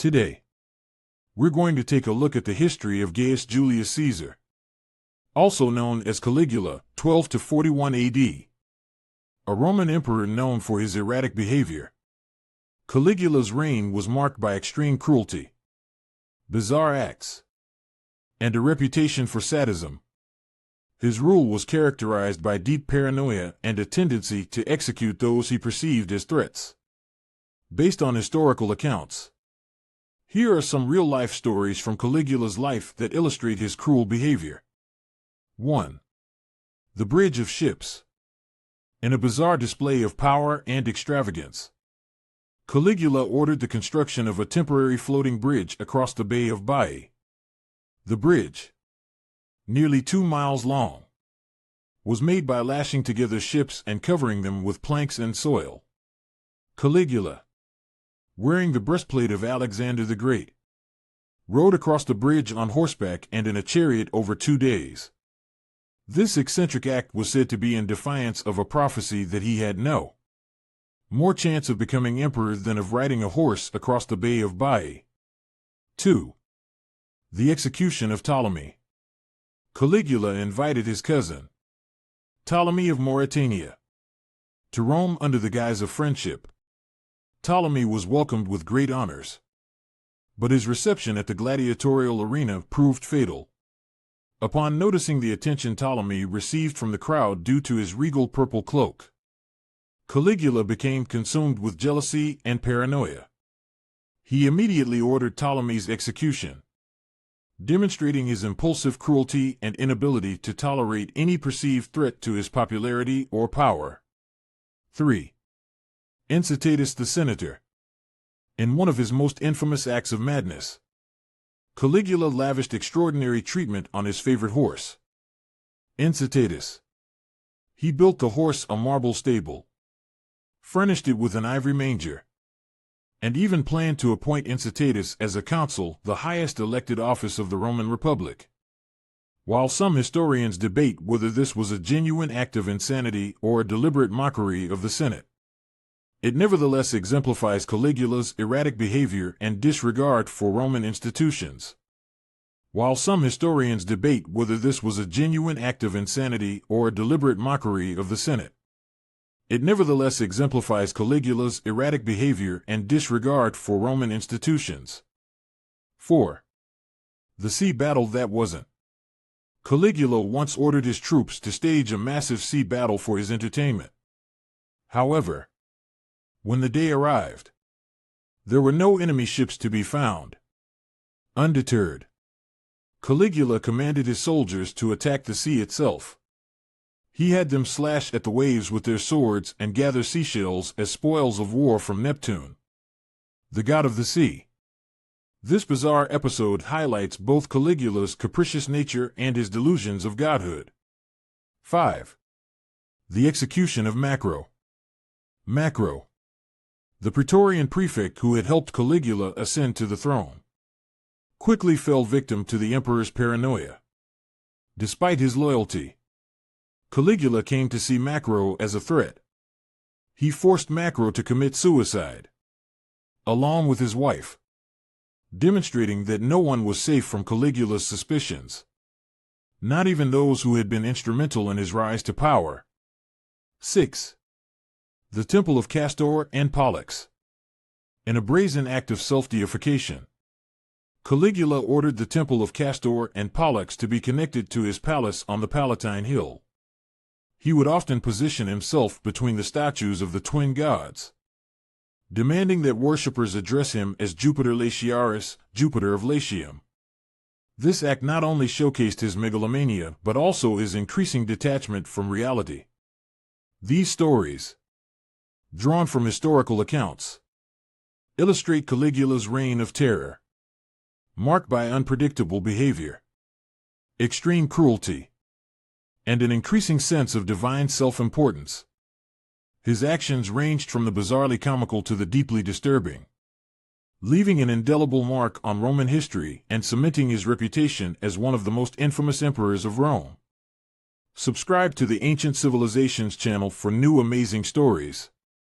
Today, we're going to take a look at the history of Gaius Julius Caesar, also known as Caligula, 12 to 41 AD, a Roman emperor known for his erratic behavior. Caligula's reign was marked by extreme cruelty, bizarre acts, and a reputation for sadism. His rule was characterized by deep paranoia and a tendency to execute those he perceived as threats. Based on historical accounts, here are some real-life stories from Caligula's life that illustrate his cruel behavior. 1. The Bridge of Ships. In a bizarre display of power and extravagance, Caligula ordered the construction of a temporary floating bridge across the Bay of Baiae. The bridge, nearly 2 miles long, was made by lashing together ships and covering them with planks and soil. Caligula, wearing the breastplate of Alexander the Great, rode across the bridge on horseback and in a chariot over 2 days. This eccentric act was said to be in defiance of a prophecy that he had no more chance of becoming emperor than of riding a horse across the Bay of Baiae. 2. The execution of Ptolemy. Caligula invited his cousin, Ptolemy of Mauritania, to Rome under the guise of friendship. Ptolemy was welcomed with great honors, but his reception at the gladiatorial arena proved fatal. Upon noticing the attention Ptolemy received from the crowd due to his regal purple cloak, Caligula became consumed with jealousy and paranoia. He immediately ordered Ptolemy's execution, demonstrating his impulsive cruelty and inability to tolerate any perceived threat to his popularity or power. 3. Incitatus the Senator. In one of his most infamous acts of madness, Caligula lavished extraordinary treatment on his favorite horse, Incitatus. He built the horse a marble stable, furnished it with an ivory manger, and even planned to appoint Incitatus as a consul, the highest elected office of the Roman Republic. While some historians debate whether this was a genuine act of insanity or a deliberate mockery of the Senate, it nevertheless exemplifies Caligula's erratic behavior and disregard for Roman institutions. While some historians debate whether this was a genuine act of insanity or a deliberate mockery of the Senate, it nevertheless exemplifies Caligula's erratic behavior and disregard for Roman institutions. 4. The sea battle that wasn't. Caligula once ordered his troops to stage a massive sea battle for his entertainment. However, when the day arrived, there were no enemy ships to be found. Undeterred, Caligula commanded his soldiers to attack the sea itself. He had them slash at the waves with their swords and gather seashells as spoils of war from Neptune, the god of the sea. This bizarre episode highlights both Caligula's capricious nature and his delusions of godhood. 5. The execution of Macro. Macro, the Praetorian prefect who had helped Caligula ascend to the throne, quickly fell victim to the emperor's paranoia. Despite his loyalty, Caligula came to see Macro as a threat. He forced Macro to commit suicide, along with his wife, demonstrating that no one was safe from Caligula's suspicions, not even those who had been instrumental in his rise to power. 6. The Temple of Castor and Pollux. In a brazen act of self-deification, Caligula ordered the Temple of Castor and Pollux to be connected to his palace on the Palatine Hill. He would often position himself between the statues of the twin gods, demanding that worshippers address him as Jupiter Latiaris, Jupiter of Latium. This act not only showcased his megalomania but also his increasing detachment from reality. These stories, drawn from historical accounts, illustrate Caligula's reign of terror, marked by unpredictable behavior, extreme cruelty, and an increasing sense of divine self-importance. His actions ranged from the bizarrely comical to the deeply disturbing, leaving an indelible mark on Roman history and cementing his reputation as one of the most infamous emperors of Rome. Subscribe to the Ancient Civilizations channel for new amazing stories.